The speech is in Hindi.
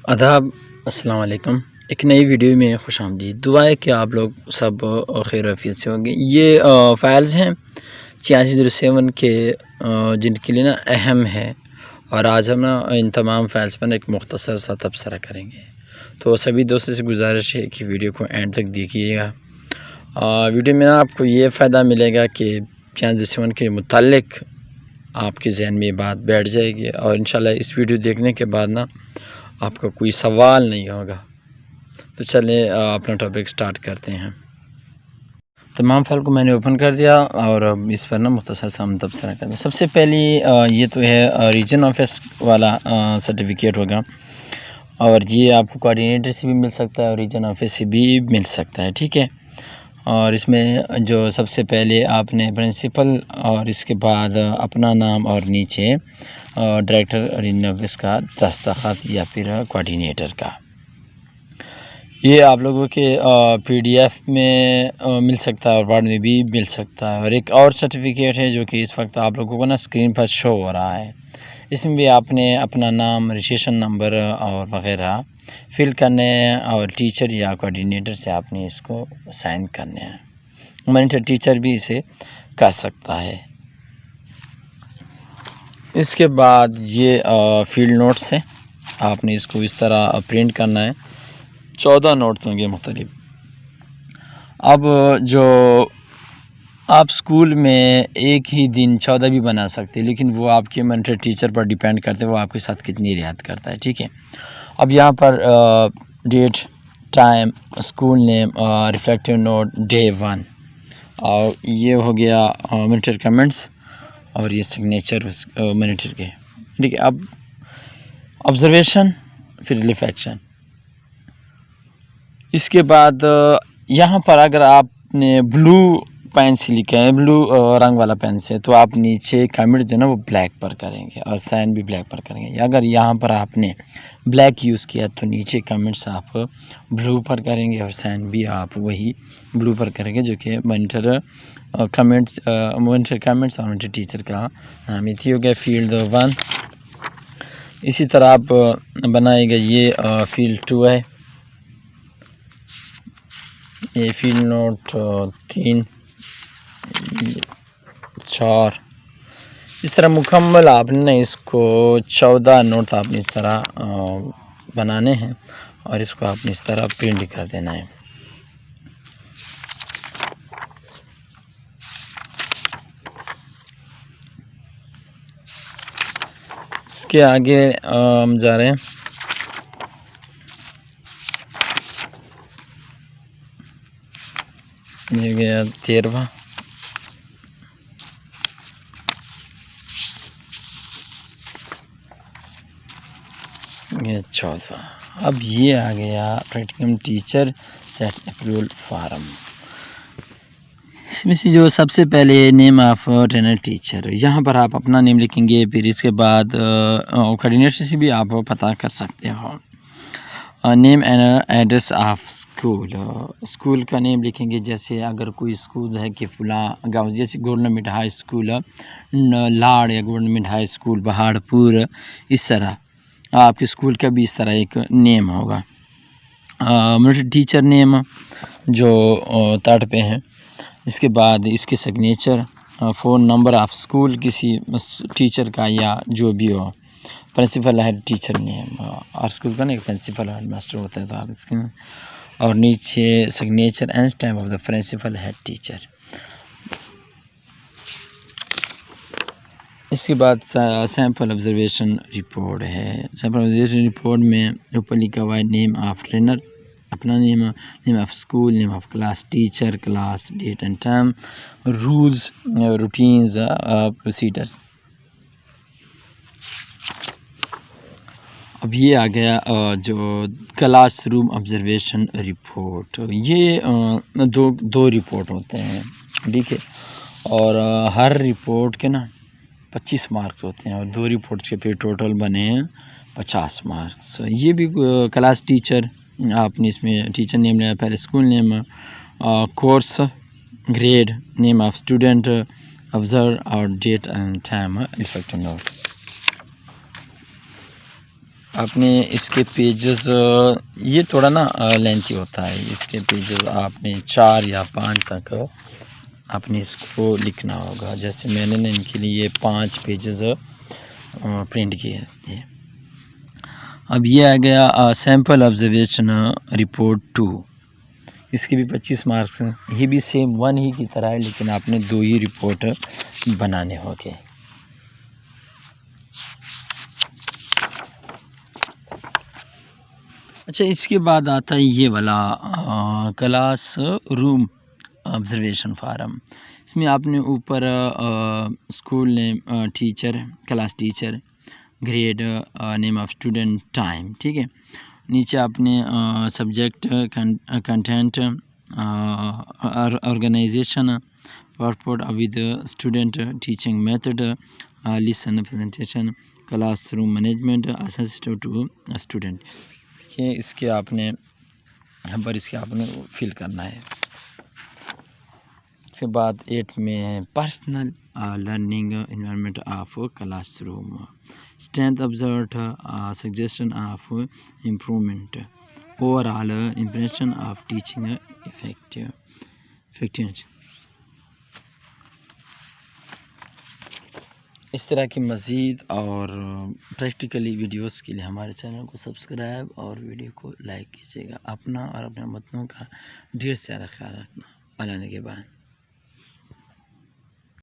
आदाब, अस्सलाम वालेकुम। एक नई वीडियो में खुश आमदीद। दुआ है कि आप लोग सब खैर आफियत से होंगे। ये फ़ाइल्स हैं 8607 के जिनके लिए ना अहम है, और आज हम ना इन तमाम फ़ाइल्स पर एक मुख्तसर सा तबसरा करेंगे। तो सभी दोस्तों से गुजारिश है कि वीडियो को एंड तक देखिएगा। वीडियो में ना आपको ये फ़ायदा मिलेगा कि 8607 के मुतालिक आपके जहन में ये बात बैठ जाएगी, और इंशाल्लाह इस वीडियो देखने के बाद ना आपका कोई सवाल नहीं होगा। तो चलें अपना टॉपिक स्टार्ट करते हैं। तमाम फाइल को मैंने ओपन कर दिया और अब इस पर ना मुख्तसर सा हम तबसरा करते हैं। सबसे पहली ये तो है रीजन ऑफिस वाला सर्टिफिकेट होगा, और ये आपको कोऑर्डिनेटर से भी मिल सकता है और रीजन ऑफिस से भी मिल सकता है, ठीक है। और इसमें जो सबसे पहले आपने प्रिंसिपल और इसके बाद अपना नाम और नीचे डायरेक्टर रीजन ऑफिस का दस्तखत या फिर कोऑर्डिनेटर का, ये आप लोगों के पीडीएफ में मिल सकता है और वर्ड में भी मिल सकता है। और एक और सर्टिफिकेट है जो कि इस वक्त आप लोगों को ना स्क्रीन पर शो हो रहा है। इसमें भी आपने अपना नाम, रजिस्ट्रेशन नंबर और वग़ैरह फिल करने हैं, और टीचर या कोऑर्डिनेटर से आपने इसको साइन करने हैं। मॉनिटर टीचर भी इसे कर सकता है। इसके बाद ये फील्ड नोट्स है, आपने इसको इस तरह प्रिंट करना है। 14 नोट्स होंगे मुख्तलिफ। अब जो आप स्कूल में एक ही दिन 14 भी बना सकते हैं, लेकिन वो आपके मॉनिटर टीचर पर डिपेंड करते हैं, वो आपके साथ कितनी रियायत करता है, ठीक है। अब यहाँ पर date, time, school name, reflective note, day 1, और ये हो गया मॉनिटर कमेंट्स, और ये सिग्नेचर उस मॉनिटर के, ठीक है। अब ऑब्जर्वेशन, फिर रिफ्लेक्शन। इसके बाद यहाँ पर अगर आपने ब्लू पेन से लिखा है, ब्लू रंग वाला पेन से, तो आप नीचे कमेंट जो है ना वो ब्लैक पर करेंगे और साइन भी ब्लैक पर करेंगे। अगर यहाँ पर आपने ब्लैक यूज़ किया तो नीचे कमेंट्स आप ब्लू पर करेंगे और साइन भी आप वही ब्लू पर करेंगे, जो कि मॉनिटर कमेंट्स और मॉनिटर टीचर का नाम। ये हो गया फील्ड 1। इसी तरह आप बनाएगा ये फील्ड 2 है, ये फील्ड नोट 3, 4। इस तरह मुकम्मल आपने ना इसको 14 नोट आपने इस तरह बनाने हैं, और इसको आपने इस तरह प्रिंट कर देना है। इसके आगे हम जा रहे हैं। ये गया 13वां, ये 14वां। अब ये आ गया practicum teacher set approval form. इसमें से जो सबसे पहले नेम ऑफ ट्रेनर टीचर, यहाँ पर आप अपना नेम लिखेंगे, फिर इसके बाद कोऑर्डिनेटर से भी आप पता कर सकते हो। Name and address of school, school का नेम लिखेंगे। जैसे अगर कोई स्कूल है कि फलां गाँव, जैसे गवर्नमेंट हाई स्कूल लाड़, या गवर्नमेंट हाई स्कूल पहाड़पुर, इस तरह आपके स्कूल का भी इस तरह एक नेम होगा। मॉनिटर टीचर नेम जो तर्ड पे है। इसके बाद इसके signature, phone number of school, किसी टीचर का या जो भी हो, प्रिंसिपल हेड टीचर नेम, और स्कूल का ना एक प्रिंसिपल हेड मास्टर होता है, तो आप इसके, और नीचे signature and stamp of the principal head teacher. इसके बाद सैम्पल ऑब्जर्वेशन रिपोर्ट है। सैम्पल ऑब्जर्वेशन रिपोर्ट में ऊपर लिखा हुआ है नेम ऑफ ट्रेनर, अपना name, name of school, name of class teacher, class, date and time, rules, routines, procedures. अब ये आ गया जो क्लासरूम ऑब्जर्वेशन रिपोर्ट। ये दो रिपोर्ट होते हैं, ठीक है, और हर रिपोर्ट के ना 25 मार्क्स होते हैं, और 2 रिपोर्ट्स के फिर टोटल बने हैं 50 मार्क्स। ये भी क्लास टीचर, आपने इसमें टीचर नेम लिया, पहले school name, course, grade, name of student, observe, और date and time, effective note. आपने इसके पेजेस, ये थोड़ा ना लेंथी होता है, इसके पेजेस आपने 4 या 5 तक आपने इसको लिखना होगा। जैसे मैंने ना इनके लिए 5 पेजेस प्रिंट किए थे। अब ये आ गया सैम्पल ऑब्जर्वेशन रिपोर्ट 2, इसके भी 25 मार्क्स हैं। ये भी सेम 1 ही की तरह है, लेकिन आपने 2 ही रिपोर्ट बनाने होंगे। अच्छा, इसके बाद आता है ये वाला क्लास रूम ऑब्जर्वेशन फार्म। इसमें आपने ऊपर school name, teacher, class teacher, grade, name of student, time, ठीक है। नीचे आपने subject, content, organisation, workout with student, teaching method, listen presentation, classroom management, assistant to student. ये इसके आपने यहाँ पर इसके आपने फिल करना है। इसके बाद 8 में personal learning environment of classroom, strength observe, suggestion of improvement, overall impression of teaching effectiveness. इस तरह की मज़ीद और प्रैक्टिकली वीडियोस के लिए हमारे चैनल को सब्सक्राइब और वीडियो को लाइक कीजिएगा। अपना और अपने मतनों का ढेर सारा ख्याल रखना। अल्लाह के बाद।